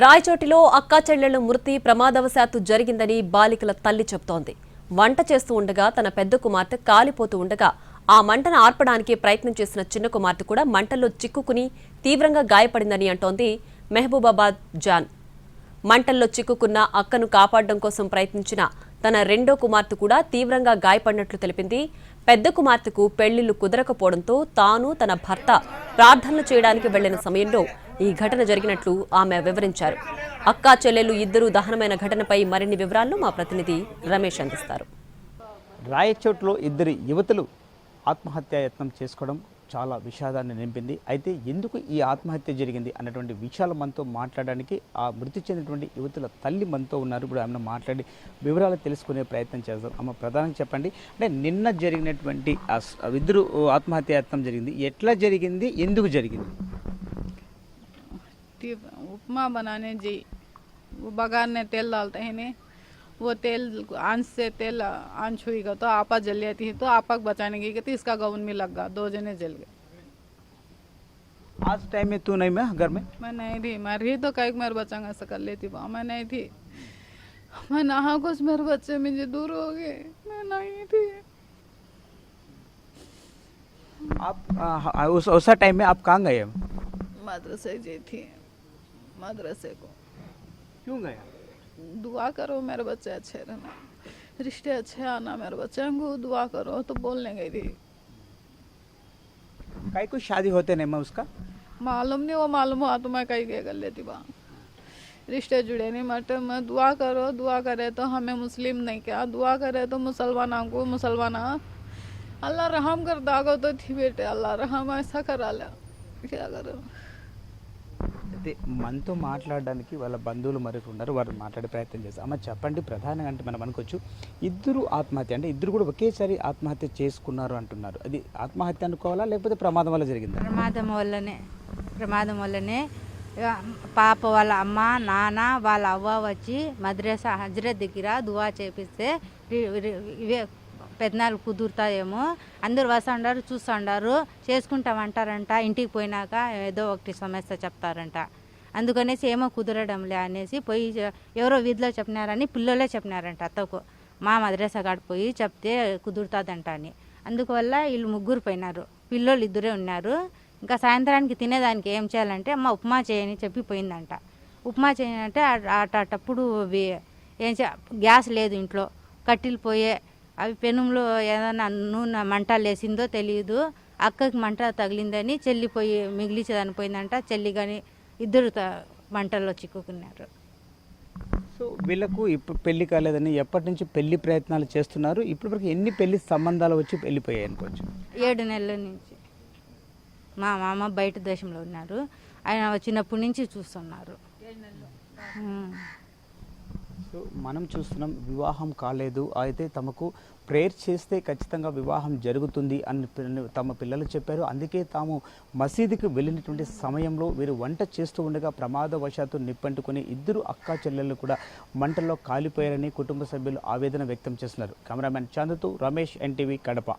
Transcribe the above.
రాయచోటిలో అక్కా చెల్లెళ్ల మృతి ప్రమాదవశాత్తు జరిగిందని బాలికల తల్లి చెబుతోంది. వంట చేస్తూ ఉండగా తన పెద్ద కుమార్తె కాలిపోతూ ఉండగా ఆ మంటను ఆర్పడానికి ప్రయత్నం చేసిన చిన్న కుమార్తె కూడా మంటల్లో చిక్కుకుని తీవ్రంగా గాయపడిందని అంటోంది మెహబూబాబాద్ జాన్. మంటల్లో చిక్కుకున్న అక్కను కాపాడడం కోసం ప్రయత్నించిన తన రెండో కుమార్తె కూడా తీవ్రంగా గాయపడినట్లు తెలిపింది. పెద్ద కుమార్తెకు పెళ్లిళ్లు కుదరకపోవడంతో తాను తన భర్త ప్రార్థనలు చేయడానికి వెళ్లిన సమయంలో ఈ ఘటన జరిగినట్లు ఆమె వివరించారు. అక్కా చెల్లెలు ఇద్దరు దహనమైన ఘటనపై మరిన్ని వివరాలను మా ప్రతినిధి రమేష్ అందిస్తారు. రాయచోట్లో ఇద్దరు యువతులు ఆత్మహత్యాయత్నం చేసుకోవడం చాలా విషాదాన్ని నింపింది. అయితే ఎందుకు ఈ ఆత్మహత్య జరిగింది అన్నటువంటి విషయాలు మనతో మాట్లాడడానికి ఆ మృతి చెందినటువంటి యువతుల తల్లి మనతో ఉన్నారు. ఇప్పుడు ఆమెను మాట్లాడి వివరాలు తెలుసుకునే ప్రయత్నం చేద్దాం. అమ్మ, ప్రధానంగా చెప్పండి, అంటే నిన్న జరిగినటువంటి ఇద్దరు ఆత్మహత్యాయత్నం జరిగింది, ఎట్లా జరిగింది, ఎందుకు జరిగింది? उपमा बनाने जी, वो बगान ने तेल डालते हैं ने, वो तेल आंच से तेल आंच हुईगा तो आपा जल जाती है, तो आपा बचाने की थी, इसका गाउन में लग गया, 2 जने जल गए। आज टाइम में तू नहीं मैं घर में? मैं नहीं थी, मैं रही तो कई मेरे बच्चा ऐसा कर लेती बा, मैं नहीं थी। मैं नहा कुछ मेरे बच्चे मुझे दूर हो गए, मैं नहीं थी। आप उस टाइम में आप कहाँ गए? मदरसे जी थी, मदरसे को। क्यों गया? दुआ करो मेरे बच्चे अच्छे रहना, रिश्ते अच्छे आना, मेरे बच्चे को दुआ करो, तो बोलने गई थी। कहीं कोई शादी होते नहीं मैं उसका मालूम नहीं, वो मालूम हुआ तो मैं कहीं कर लेती बा, रिश्ते जुड़े नहीं मटे। मैं दुआ करो, दुआ करे तो हमें मुस्लिम नहीं क्या, दुआ करे तो मुसलमाना को मुसलमाना अल्लाह रहम कर दागो तो थी बेटे, अल्लाह रहम ऐसा करा ला, क्या करो। అయితే మనతో మాట్లాడడానికి వాళ్ళ బంధువులు మరొకరు ఉన్నారు, వారు మాట్లాడే ప్రయత్నం చేస్తాం. అమ్మ, చెప్పండి, ప్రధానంగా అంటే మనం అనుకోవచ్చు ఇద్దరు ఆత్మహత్య, అంటే ఇద్దరు కూడా ఒకేసారి ఆత్మహత్య చేసుకున్నారు అంటున్నారు. అది ఆత్మహత్య అనుకోవాలా లేకపోతే ప్రమాదం వల్ల జరిగిందా? ప్రమాదం వల్లనే పాప వాళ్ళ అమ్మ నాన్న వాళ్ళ అవ్వ వచ్చి మద్రసా హజ్రత్ దగ్గర దువా చేపిస్తే ఇవే పెద్దనాలు కుదురుతాయేమో, అందరూ వస్తుండారు చూస్తుండారు, చేసుకుంటామంటారంట. ఇంటికి పోయినాక ఏదో ఒకటి సమస్య చెప్తారంట, అందుకనేసి ఏమో కుదరడంలే అనేసి పోయి ఎవరో వీధిలో చెప్పినారని పిల్లలే చెప్పినారంట అత్తకు, మా మద్రసా కాడ పోయి చెప్తే కుదురుతుందంట అని. అందువల్ల వీళ్ళు ముగ్గురు పోయినారు, పిల్లలు ఇద్దరే ఉన్నారు. ఇంకా సాయంత్రానికి తినేదానికి ఏం చేయాలంటే అమ్మ ఉప్మా చేయని చెప్పి పోయిందంట. ఉప్మా చేయనంటే అటప్పుడు ఏం గ్యాస్ లేదు ఇంట్లో, కట్టెలు పోయే అవి పెనంలో ఏదైనా నూనె మంట లేసిందో తెలియదు, అక్కకి మంట తగిలిందని చెల్లి పోయి మిగిలిచేదని పోయిందంట. చెల్లి కానీ ఇద్దరు మంటల్లో చిక్కుకున్నారు. సో వీళ్ళకు ఇప్పుడు పెళ్లి కాలేదని ఎప్పటి నుంచి పెళ్లి ప్రయత్నాలు చేస్తున్నారు? ఇప్పటివరకు ఎన్ని పెళ్లి సంబంధాలు వచ్చి వెళ్ళిపోయాయి అనుకోవచ్చు? 7 నెలల నుంచి. మా మామ బయట దేశంలో ఉన్నారు, ఆయన వచ్చినప్పటి నుంచి చూస్తున్నారు. సో మనం చూస్తున్నాం, వివాహం కాలేదు, అయితే తమకు ప్రేయర్ చేస్తే ఖచ్చితంగా వివాహం జరుగుతుంది అని తమ పిల్లలు చెప్పారు. అందుకే తాము మసీదుకి వెళ్ళినటువంటి సమయంలో వీరు వంట చేస్తూ ఉండగా ప్రమాదవశాత్తు నిప్పంటుకొని ఇద్దరు అక్కా చెల్లెళ్ళు కూడా మంటల్లో కాలిపోయారని కుటుంబ సభ్యులు ఆవేదన వ్యక్తం చేస్తున్నారు. కెమెరామెన్ చందుతో రమేష్, NTV, కడప.